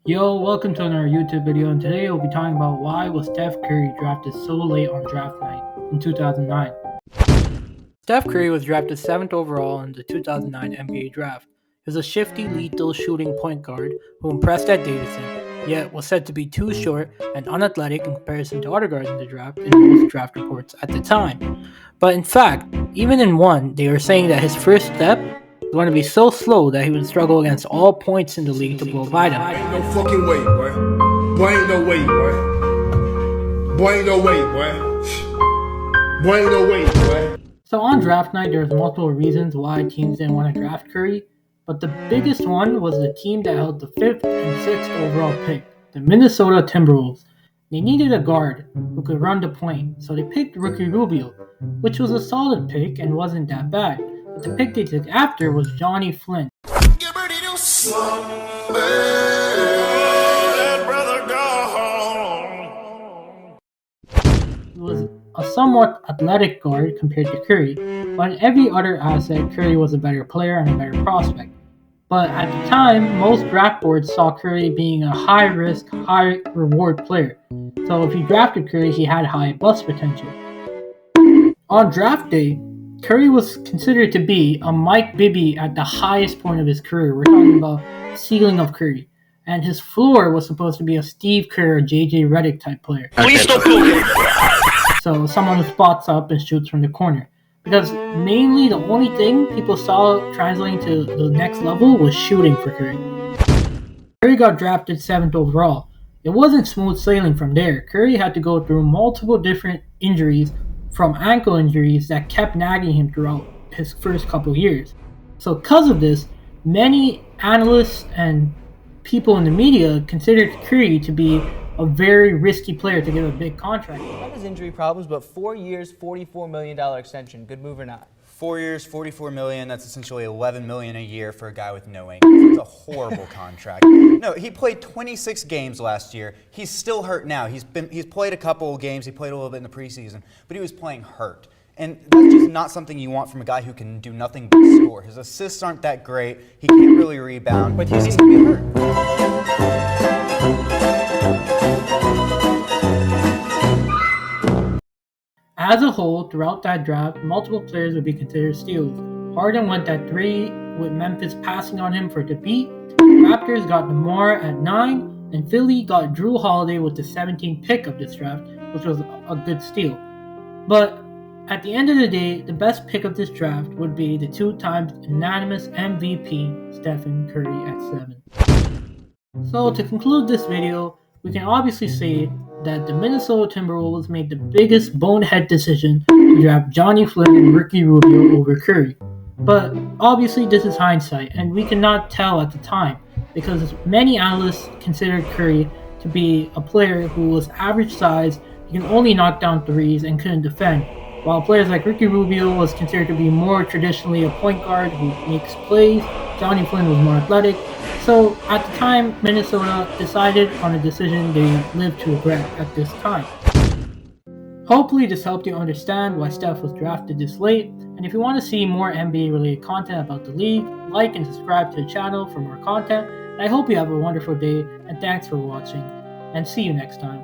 Yo, welcome to another YouTube video, and today we'll be talking about why was Steph Curry drafted so late on draft night in 2009. Steph Curry was drafted 7th overall in the 2009 NBA draft. He was a shifty, lethal shooting point guard who impressed at Davidson, yet was said to be too short and unathletic in comparison to other guards in the draft in most draft reports at the time. But in fact, even in one, they were saying that his first step was going to be so slow that he would struggle against all points in the league to blow by them. Ain't no fucking way, boy. Boy, ain't no way, boy. Boy, ain't no way, boy. Boy, ain't no way, boy. So on draft night, there was multiple reasons why teams didn't want to draft Curry, but the biggest one was the team that held the 5th and 6th overall pick, the Minnesota Timberwolves. They needed a guard who could run the point, so they picked Ricky Rubio, which was a solid pick and wasn't that bad. But the pick they took after was Johnny Flynn. Get ready to slumber, brother, go home. He was a somewhat athletic guard compared to Curry, but in every other asset, Curry was a better player and a better prospect. But at the time, most draft boards saw Curry being a high-risk, high-reward player. So if you drafted Curry, he had high bust potential. On draft day, Curry was considered to be a Mike Bibby at the highest point of his career. We're talking about ceiling of Curry. And his floor was supposed to be a Steve Kerr or JJ Redick type player. Please don't do it. So someone who spots up and shoots from the corner. Because mainly the only thing people saw translating to the next level was shooting for Curry. Curry got drafted 7th overall. It wasn't smooth sailing from there. Curry had to go through multiple different injuries, from ankle injuries that kept nagging him throughout his first couple years. So because of this, many analysts and people in the media considered Curry to be a very risky player to give a big contract. He had his injury problems, but 4 years, $44 million extension. Good move or not? 4 years, $44 million. That's essentially $11 million a year for a guy with no ankles. It's a horrible contract. No, he played 26 games last year. He's still hurt now. He's played a couple of games. He played a little bit in the preseason, but he was playing hurt. And that's just not something you want from a guy who can do nothing but score. His assists aren't that great. He can't really rebound, but he seems to be hurt. As a whole, throughout that draft, multiple players would be considered steals. Harden went at 3, with Memphis passing on him for the beat. Raptors got DeMar at 9, and Philly got Drew Holiday with the 17th pick of this draft, which was a good steal. But at the end of the day, the best pick of this draft would be the 2-time unanimous MVP, Stephen Curry at 7. So to conclude this video, we can obviously say that the Minnesota Timberwolves made the biggest bonehead decision to draft Johnny Flynn and Ricky Rubio over Curry. But obviously this is hindsight, and we cannot tell at the time, because many analysts considered Curry to be a player who was average size, he can only knock down threes and couldn't defend, while players like Ricky Rubio was considered to be more traditionally a point guard who makes plays. Johnny Flynn was more athletic. So at the time, Minnesota decided on a decision they lived to regret at this time. Hopefully this helped you understand why Steph was drafted this late, and if you want to see more NBA related content about the league, like and subscribe to the channel for more content. And I hope you have a wonderful day, and thanks for watching, and see you next time.